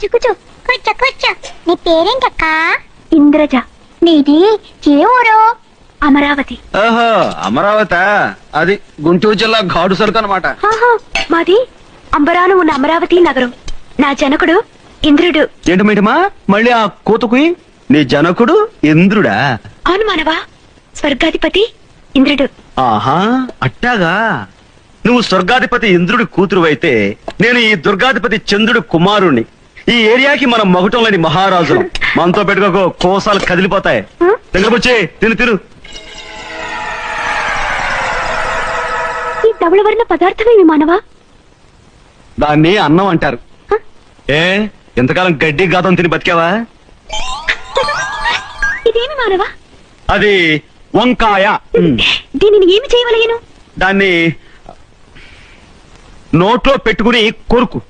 కూర్చో కూర్చో కూర్చో కూర్చో. నీ పేరేంటక్క? ఇంద్రజ. నీది ఏ ఊరు? అమరావతి. ఓహో, అమరావతి. అది గుంటూరు జిల్లా ఘాడు సరుకు అనమాట. మాది అంబరాను ఉన్న అమరావతి నగరం. నా జనకుడు ఇంద్రుడు. ఏంటి మేటమా మళ్ళీ ఆ కూతుకు నీ జనకుడు ఇంద్రుడా? అవును మానవా, స్వర్గాధిపతి ఇంద్రుడు. ఆహా, అట్టాగా. నువ్వు స్వర్గాధిపతి ఇంద్రుడి కూతురు అయితే నేను ఈ దుర్గాధిపతి చంద్రుడి కుమారుణ్ణి. ఈ ఏరియాకి మనం మొగటం లేని మహారాజులం. మనతో పెట్టుకో, కోసాలు కదిలిపోతాయి. దగ్గరకొచ్చి తిను. ఈ ధవళవర్ణ పదార్థమేమి మానవా? దాన్ని అన్నం అంటారు. ఏ ఎంతకాలం గడ్డి గాతం తిని బతికావా? ఇదేమి మానవా? అది వంకాయ. దీనిని ఏమి చేయవలయను? దాన్ని నోట్లో పెట్టుకుని కొరుకు.